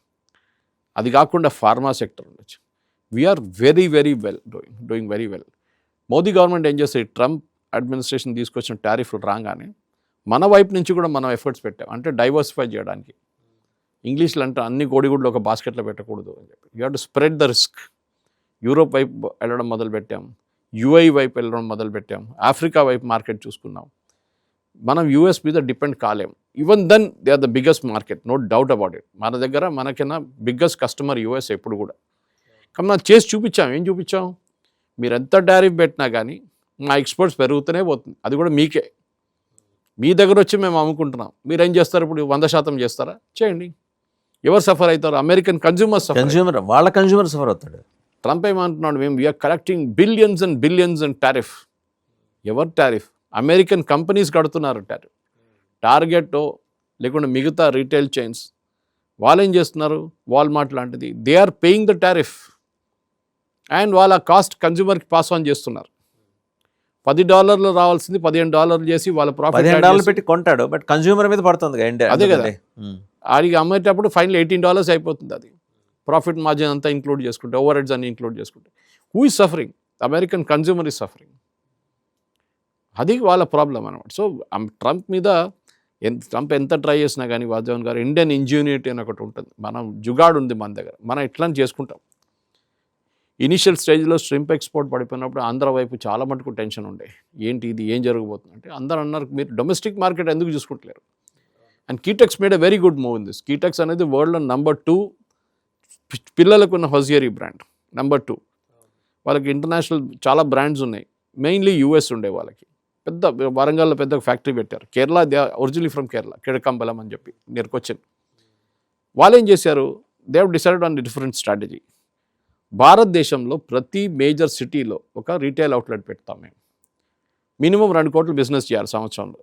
B: అది కాకుండా ఫార్మా సెక్టర్ ఉండొచ్చు, we are very very well doing very well. Modi government ఏం చేస్తే, ట్రంప్ అడ్మినిస్ట్రేషన్ తీసుకొచ్చిన టారిఫ్లు రాగానే మన వైపు నుంచి కూడా మనం ఎఫర్ట్స్ పెట్టాం, అంటే డైవర్సిఫై చేయడానికి. ఇంగ్లీష్లో అంటే అన్ని కోడిగుడ్లు ఒక బాస్కెట్లో పెట్టకూడదు అని చెప్పి, you have to spread the risk. Europe వైపు వెళ్ళడం మొదలుపెట్టాం, యుఐ వైపు వెళ్ళడం మొదలుపెట్టాం, ఆఫ్రికా వైపు మార్కెట్ చూసుకున్నాం. మనం యూఎస్ మీద డిపెండ్ కాలేం. Even then they are the biggest market, no doubt about it. మన దగ్గర మనకైనా బిగ్గెస్ట్ కస్టమర్ యూఎస్ ఎప్పుడు కూడా. కానీ మనం చేసి చూపించాం. ఏం చూపించాం? మీరు ఎంత టారిఫ్ పెట్టినా కానీ మా ఎక్స్పోర్ట్స్ పెరుగుతూనే పోతుంది, అది కూడా మీకే. మీ దగ్గర వచ్చి మేము అమ్ముకుంటున్నాం, మీరేం చేస్తారు? ఇప్పుడు 100% చేస్తారా? చేయండి. ఎవరు సఫర్ అవుతారు? అమెరికన్ కన్జ్యూమర్
A: వాళ్ళ కన్జ్యూమర్ సఫర్ అవుతాడు.
B: ట్రంప్ ఏమంటున్నాడు, మేము we are collecting billions and billions and tariff. ఎవరు టారిఫ్? అమెరికన్ కంపెనీస్ కడుతున్నారు టారిఫ్. టార్గెట్ లేకుండా మిగతా రీటైల్ చైన్స్ వాళ్ళు ఏం చేస్తున్నారు? వాల్మార్ట్ లాంటిది, they are paying the tariff and వాళ్ళ కాస్ట్ కన్జ్యూమర్కి పాస్ ఆన్ చేస్తున్నారు. $10 రావాల్సింది $15 చేసి వాళ్ళ ప్రాఫిట్
A: $15 పెట్టి కొంటాడు, బట్ కన్జ్యూమర్ మీద పడుతుంది.
B: అదే కదా, ఆడికి అమ్మేటప్పుడు ఫైనల్ $18 అయిపోతుంది. అది ప్రాఫిట్ మార్జిన్ అంతా ఇంక్లూడ్ చేసుకుంటే, ఓవర్ హెడ్స్ అన్ని ఇంక్లూడ్ చేసుకుంటే, who is suffering? American consumer is suffering. అది వాళ్ళ ప్రాబ్లం అనమాట. సో ట్రంప్ మీద ట్రంప్ ఎంత ట్రై చేసినా కానీ వాసుదేవన్ గారు, ఇండియన్ ఇంజనీటీ అని ఒకటి ఉంటుంది, మనం జుగాడు ఉంది మన దగ్గర, మనం ఎట్లా చేసుకుంటాం. ఇనిషియల్ స్టేజ్లో స్ట్రింప్ ఎక్స్పోర్ట్ పడిపోయినప్పుడు ఆంధ్ర వైపు చాలా మటుకు టెన్షన్ ఉండే, ఏంటి ఇది, ఏం జరగబోతుంది అంటే. అందరూ అన్నారు, మీరు డొమెస్టిక్ మార్కెట్ ఎందుకు చూసుకుంటలేరు? And Kitex made a very good move in this. Kitex అనేది వరల్డ్లో నెంబర్ 2 పిల్లలకు ఉన్న హోజియరీ బ్రాండ్, నెంబర్ 2. వాళ్ళకి ఇంటర్నేషనల్ చాలా బ్రాండ్స్ ఉన్నాయి, మెయిన్లీ యూఎస్ ఉండే వాళ్ళకి. పెద్ద వరంగల్లో పెద్ద ఫ్యాక్టరీ పెట్టారు. Kerala, they originally from Kerala, Kizhakkambalam అని చెప్పి నియర్ కొచ్చిన్. వాళ్ళు ఏం చేశారు? They have decided on different strategy. భారతదేశంలో ప్రతి మేజర్ సిటీలో ఒక రీటైల్ అవుట్లెట్ పెడతాం మేము. మినిమం 2 కోట్లు బిజినెస్ చేయాలి సంవత్సరంలో.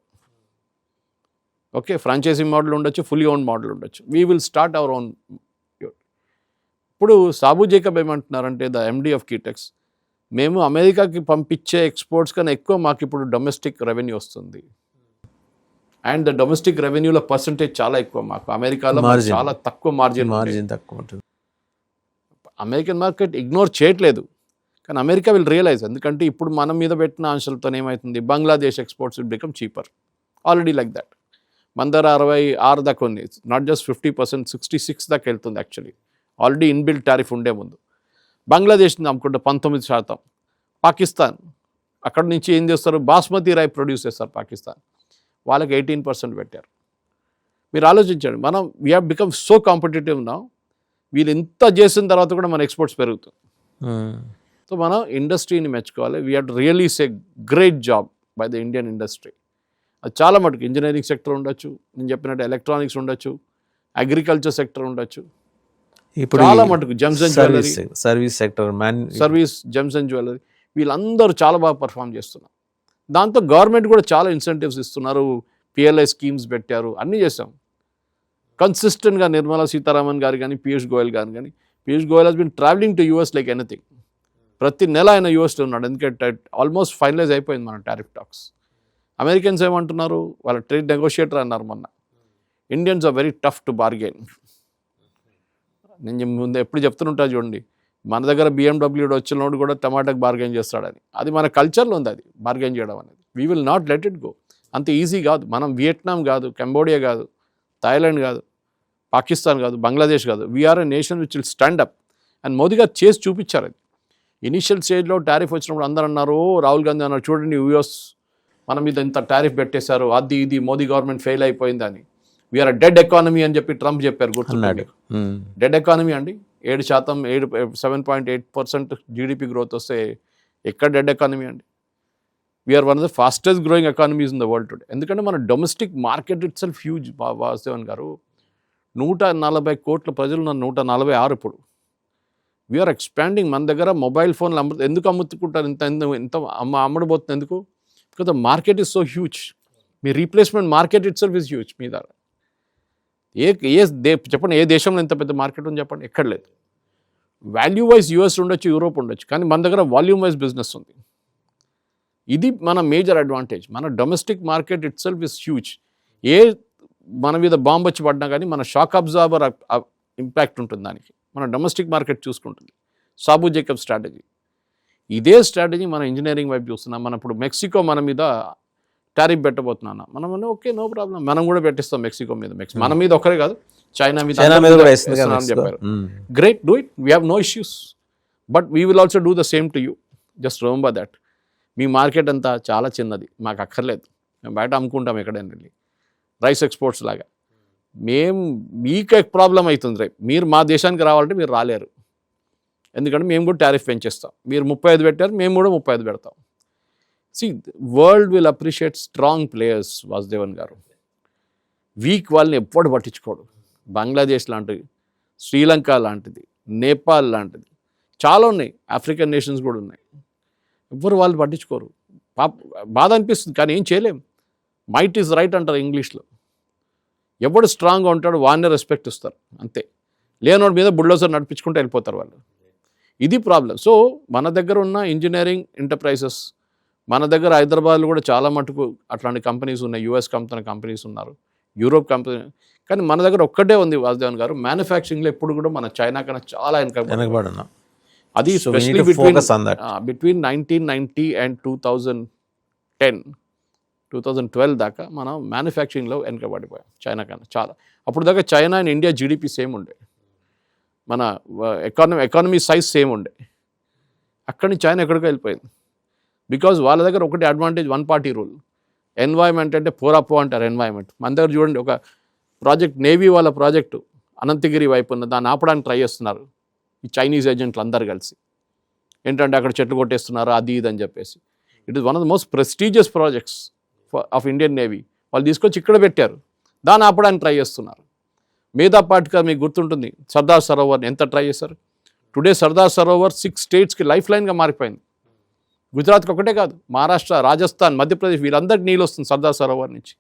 B: ఓకే, ఫ్రాంచైజీ మోడల్ ఉండొచ్చు, ఫుల్లీ ఓన్ మోడల్ ఉండొచ్చు. We will start our own. ఇప్పుడు సాబు జేకబ్ ఏమంటున్నారంటే, ద ఎండి ఆఫ్ కీటెక్స్, మేము అమెరికాకి పంపించే ఎక్స్పోర్ట్స్ కన్నా ఎక్కువ మాకు ఇప్పుడు డొమెస్టిక్ రెవెన్యూ వస్తుంది. అండ్ ద డొమెస్టిక్ రెవెన్యూలో పర్సంటేజ్ చాలా ఎక్కువ మాకు. అమెరికాలో చాలా తక్కువ మార్జిన్
A: తక్కువ ఉంటుంది.
B: అమెరికన్ మార్కెట్ ఇగ్నోర్ చేయట్లేదు, కానీ అమెరికా విల్ రియలైజ్. ఎందుకంటే ఇప్పుడు మనం మీద పెట్టిన ఆంక్షలతో ఏమవుతుంది, Bangladesh exports will become cheaper. Already like that. మన దగ్గర 66 దాకా ఉంది, నాట్ జస్ట్ 50%, 66 దాకా వెళ్తుంది యాక్చువల్లీ. ఆల్రెడీ ఇన్బిల్ట్ టారిఫ్ ఉండే ముందు. బంగ్లాదేశ్ని అమ్ముకుంటే 19%. పాకిస్తాన్, అక్కడ నుంచి ఏం చేస్తారు, బాస్మతి రైస్ ప్రొడ్యూస్ చేస్తారు పాకిస్తాన్, వాళ్ళకి 18% పెట్టారు. మీరు ఆలోచించండి, మనం we have become so competitive నా. వీళ్ళు ఎంత చేసిన తర్వాత కూడా మన ఎక్స్పోర్ట్స్ పెరుగుతుంది. సో మనం ఇండస్ట్రీని మెచ్చుకోవాలి. We have to really say great job by the Indian industry. అది చాలా మటుకు ఇంజనీరింగ్ సెక్టర్ ఉండొచ్చు, నేను చెప్పినట్టు ఎలక్ట్రానిక్స్ ఉండొచ్చు, అగ్రికల్చర్ సెక్టర్ ఉండొచ్చు,
A: ఇప్పుడు
B: చాలా మటుకు gems and jewellery,
A: service sector,
B: service, gems and jewellery, వీళ్ళందరూ చాలా బాగా పర్ఫామ్ చేస్తున్నారు. దాంతో గవర్నమెంట్ కూడా చాలా ఇన్సెంటివ్స్ ఇస్తున్నారు, పిఎల్ఐ స్కీమ్స్ పెట్టారు, అన్నీ చేస్తాం కన్సిస్టెంట్గా. నిర్మలా సీతారామన్ గారు కానీ, పీయూష్ గోయల్ గారు కానీ. Piyush Goyal has been travelling to US like anything. ప్రతి నెల ఆయన యూఎస్లో ఉన్నాడు, ఎందుకంటే ఆల్మోస్ట్ ఫైనలైజ్ అయిపోయింది మన టారిఫ్ టాక్స్. అమెరికన్స్ ఏమంటున్నారు, వాళ్ళ ట్రేడ్ నెగోషియేటర్ అన్నారు మొన్న, Indians are very tough to bargain. నేను ముందు ఎప్పుడు చెప్తుంటా చూడండి, మన దగ్గర BMW వచ్చినోడు కూడా టమాటాకి బార్గెన్ చేస్తాడని. అది మన కల్చర్లో ఉంది, అది బార్గెన్ చేయడం అనేది. We will not let it go. అంత ఈజీ కాదు. మనం వియట్నాం కాదు, కంబోడియా కాదు, థాయిలాండ్ కాదు, పాకిస్తాన్ కాదు, బంగ్లాదేశ్ కాదు. We are a nation which will stand up. And Modi గారు చేసి చూపించారు అది. ఇనిషియల్ స్టేజ్లో టారిఫ్ వచ్చినప్పుడు అందరూ అన్నారు, రాహుల్ గాంధీ అన్నారు, చూడండి యూఎస్ మన మీద ఇంత టారిఫ్ పెట్టేశారు, అది ఇది మోదీ గవర్నమెంట్ ఫెయిల్ అయిపోయిందని. వీఆర్ డెడ్ ఎకానమీ అని చెప్పి ట్రంప్ చెప్పారు, గుర్తున్నాడు. డెడ్ ఎకానమీ అండి, 7%, 7.8% జీడిపి గ్రోత్ వస్తే ఎక్కడ డెడ్ ఎకానమీ అండి? We are one of the fastest growing economies in the world today. ఎందుకంటే మన domestic market itself huge. Vasudevan garu 140 కోట్ల ప్రజలు ఉన్న 146 ఇప్పుడు. We are expanding. మన దగ్గర మొబైల్ ఫోన్లు ఎందుకు అమ్ముతుకుంటారు ఇంత అమ్మడిపోతుంది ఎందుకు? Because the market is so huge. మీ replacement market itself is huge. మీ దగ్గర చెప్పండి, ఏ దేశంలో ఇంత పెద్ద మార్కెట్ ఉంది చెప్పండి? ఎక్కడ లేదు. వాల్యూ వైజ్ యూఎస్ ఉండొచ్చు, యూరోప్ ఉండొచ్చు, కానీ మన దగ్గర వాల్యూమ్ వైజ్ బిజినెస్ ఉంది. ఇది మన మేజర్ అడ్వాంటేజ్. మన domestic market itself is huge. మన మీద బాంబు వచ్చి పడినా కానీ మన షాక్ అబ్జార్బర్ ఇంపాక్ట్ ఉంటుంది దానికి. మన డొమెస్టిక్ మార్కెట్ చూసుకుంటుంది. Sabu Jacob strategy. ఇదే స్ట్రాటజీ మన ఇంజనీరింగ్ వైపు చూస్తున్నాం. మనం ఇప్పుడు మెక్సికో మన మీద టారిఫ్ పెట్టబోతున్నాను. మనం ఓకే, నో ప్రాబ్లం, మనం కూడా పెట్టిస్తాం మెక్సికో మీద. మన మీద ఒకరే కాదు, చైనా మీద అని చెప్పారు. Great, do it, we have no issues, but we will also do the same to you. Just remember that. మీ మార్కెట్ అంతా చాలా చిన్నది, మాకు అక్కర్లేదు, మేము బయట అమ్ముకుంటాం ఎక్కడైనా వెళ్ళి, రైస్ ఎక్స్పోర్ట్స్ లాగా. మీకు ప్రాబ్లం అవుతుంది రేపు. మీరు మా దేశానికి రావాలంటే మీరు రాలేరు, ఎందుకంటే మేము కూడా టారిఫ్ పెంచేస్తాం. మీరు 35 పెట్టారు, మేము కూడా 35 పెడతాం. See, world will appreciate strong players. Vasudevan గారు వీక్ వాళ్ళని ఎప్పుడు పట్టించుకోడు. బంగ్లాదేశ్ లాంటిది, శ్రీలంక లాంటిది, నేపాల్ లాంటిది చాలా ఉన్నాయి, ఆఫ్రికన్ నేషన్స్ కూడా ఉన్నాయి. ఎవ్వరు వాళ్ళు పట్టించుకోరు. బాధ అనిపిస్తుంది, కానీ ఏం చేయలేం. మైట్ ఈజ్ రైట్ అంటారు ఇంగ్లీష్లో. ఎవడు స్ట్రాంగ్గా ఉంటాడో వాడినే రెస్పెక్ట్ ఇస్తారు, అంతే. లేనోడి మీద బుల్డోజర్ నడిపించుకుంటూ వెళ్ళిపోతారు వాళ్ళు. ఇది ప్రాబ్లం. సో మన దగ్గర ఉన్న ఇంజనీరింగ్ ఎంటర్ప్రైజెస్, మన దగ్గర హైదరాబాద్లో కూడా చాలా మటుకు అట్లాంటి కంపెనీస్ ఉన్నాయి. యూఎస్ కంపెనీస్ ఉన్నారు, యూరోప్ కంపెనీ. కానీ మన దగ్గర ఒక్కటే ఉంది వాసుదేవన్ గారు, మ్యానుఫ్యాక్చరింగ్లో ఎప్పుడు కూడా మన చైనా కన్నా చాలా వెనకబడి ఉన్నాం. అది స్పెషల్లీ బిట్వీన్ 1990 అండ్ 2012 దాకా మనం మ్యానుఫ్యాక్చరింగ్లో వెనకబడిపోయాం చైనా కన్నా చాలా. అప్పుడు దాకా China and India GDP same ఉండే, మన ఎకానమీ సైజ్ సేమ్ ఉండే. అక్కడి నుంచి చైనా ఎక్కడికో వెళ్ళిపోయింది. బికాజ్ వాళ్ళ దగ్గర ఒకటి అడ్వాంటేజ్, 1 పార్టీ రూల్. ఎన్వైర్మెంట్ అంటే పోరాపో అంటారు ఎన్వైర్మెంట్. మన దగ్గర చూడండి, ఒక ప్రాజెక్ట్, నేవీ వాళ్ళ ప్రాజెక్టు అనంతగిరి వైపు ఉన్న దాన్ని ఆపడానికి ట్రై చేస్తున్నారు ఈ చైనీస్ ఏజెంట్లు అందరు కలిసి. ఏంటంటే అక్కడ చెట్లు కొట్టేస్తున్నారు, అది ఇది అని చెప్పేసి. It is one of the most prestigious projects of Indian navy. వాళ్ళు తీసుకొచ్చి ఇక్కడ పెట్టారు, దాన్ని ఆపడానికి ట్రై చేస్తున్నారు. మేధా పాట్కర్ మీకు గుర్తుంటుంది, సర్దార్ సరోవర్ని ఎంత ట్రై చేశారు. టుడే సర్దార్ సరోవర్ 6 స్టేట్స్కి లైఫ్ లైన్గా మారిపోయింది. గుజరాత్కి ఒకటే కాదు, మహారాష్ట్ర, రాజస్థాన్, మధ్యప్రదేశ్, వీళ్ళందరికీ నీళ్ళు వస్తుంది సర్దార్ సరోవర్ నుంచి.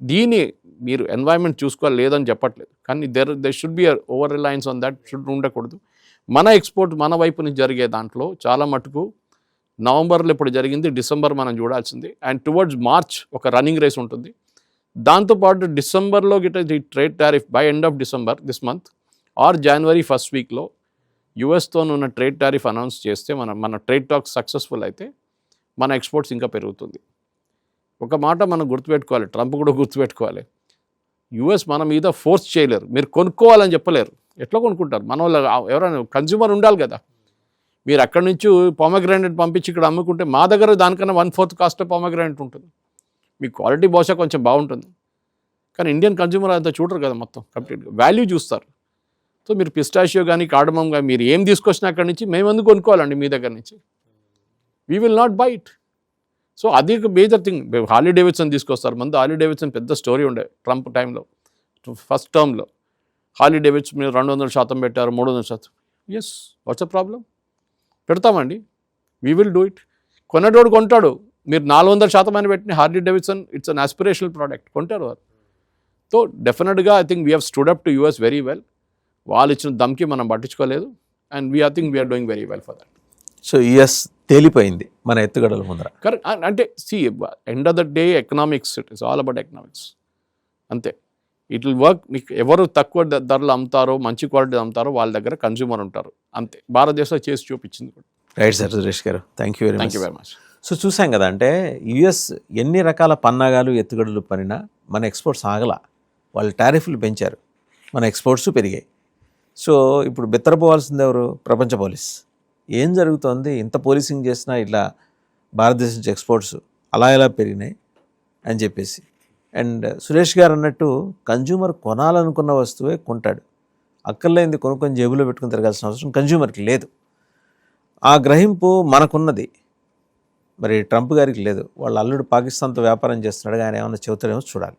B: దీన్ని మీరు ఎన్వైరన్మెంట్ చూసుకోవాలి లేదని చెప్పట్లేదు, కానీ there should be over Reliance on that, should ఉండకూడదు. మన ఎక్స్పోర్ట్ మన వైపు నుంచి జరిగే దాంట్లో చాలా మటుకు నవంబర్లో ఇప్పుడు జరిగింది, డిసెంబర్ మనం చూడాల్సింది. అండ్ టువర్డ్స్ మార్చ్ ఒక రన్నింగ్ రేస్ ఉంటుంది. దాంతోపాటు డిసెంబర్లో గిట్ట ఈ trade tariff by end of December this month or January first వీక్లో యుఎస్తో ఉన్న ట్రేడ్ టారిఫ్ అనౌన్స్ చేస్తే మన ట్రేడ్ టాక్స్ సక్సెస్ఫుల్ అయితే మన ఎక్స్పోర్ట్స్ ఇంకా పెరుగుతుంది. ఒక మాట మనం గుర్తుపెట్టుకోవాలి, ట్రంప్ కూడా గుర్తుపెట్టుకోవాలి, యుఎస్ మన మీద ఫోర్స్ చేయలేరు, మీరు కొనుక్కోవాలని చెప్పలేరు. ఎట్లా కొనుక్కుంటారు? మన వాళ్ళు ఎవరైనా కన్జ్యూమర్ ఉండాలి కదా. మీరు అక్కడి నుంచి పొమగ్రానైట్ పంపించి ఇక్కడ అమ్ముకుంటే మా దగ్గర దానికన్నా 1/4 కాస్ట్ పొమగ్రానైట్ ఉంటుంది. మీ క్వాలిటీ బహుశా కొంచెం బాగుంటుంది, కానీ ఇండియన్ కన్జ్యూమర్ అంతా చూడరు కదా, మొత్తం కంప్లీట్గా వాల్యూ చూస్తారు. సో మీరు పిస్టాషియో కానీ కార్డమమ్ కానీ మీరు ఏం తీసుకొచ్చినా అక్కడి నుంచి మేము ఎందుకు కొనుక్కోవాలండి మీ దగ్గర నుంచి? We will not buy it. So అది ఒక మేజర్ థింగ్. హార్లీ డేవిడ్సన్ తీసుకొస్తారు. ముందు హార్లీ డేవిడ్సన్ పెద్ద స్టోరీ ఉండే ట్రంప్ టైంలో, ఫస్ట్ టర్మ్లో. హార్లీ డేవిడ్సన్ మీరు 200% పెట్టారు, 300%. Yes, what's a problem? పెడతామండి, వీ విల్ డూ ఇట్. కొనేటోడు కొంటాడు. మీరు 400% అని పెట్టిన Harley Davidson it's an aspirational product, కొంటారు వారు. సో డెఫినెట్గా I think we have stood up to US very well. వాళ్ళు ఇచ్చిన దమ్కి మనం పట్టించుకోలేదు, and I think we're doing very well for that.
A: So US తేలిపోయింది మన ఎత్తుగడల ముందర.
B: కరెక్ట్. అంటే see end of the day economics, it is all about economics, అంతే. It will work. మీకు ఎవరు తక్కువ ధరలు అమ్ముతారో, మంచి క్వాలిటీ అమ్ముతారో వాళ్ళ దగ్గర కన్జ్యూమర్ ఉంటారు, అంతే. భారతదేశం చేసి చూపించింది కూడా.
A: రైట్ సార్, సురేష్ గారు, thank you
B: very much.
A: So చూసాం కదా, అంటే యుఎస్ ఎన్ని రకాల పన్నాగాలు ఎత్తుగడలు పనినా మన ఎక్స్పోర్ట్స్ ఆగల. వాళ్ళు టారిఫ్లు పెంచారు, మన ఎక్స్పోర్ట్స్ పెరిగాయి. సో ఇప్పుడు బెత్తరపోవాల్సింది ఎవరు? ప్రపంచ పోలీస్. ఏం జరుగుతోంది? ఇంత పోలీసింగ్ చేసినా ఇట్లా భారతదేశం నుంచి ఎక్స్పోర్ట్స్ అలా ఎలా పెరిగినాయి అని చెప్పేసి. అండ్ సురేష్ గారు అన్నట్టు కన్జ్యూమర్ కొనాలనుకున్న వస్తువే కొంటాడు. అక్కర్లేంది కొనుక్కొని జేబులో పెట్టుకుని తిరగాల్సిన అవసరం కన్జ్యూమర్కి లేదు. ఆ గ్రహింపు మనకున్నది. మరి ట్రంప్ గారికి లేదు. వాళ్ళ అల్లుడు పాకిస్తాన్తో వ్యాపారం చేస్తున్నాడు, ఆయన ఏమైనా చెబుతాడేమో చూడాలి.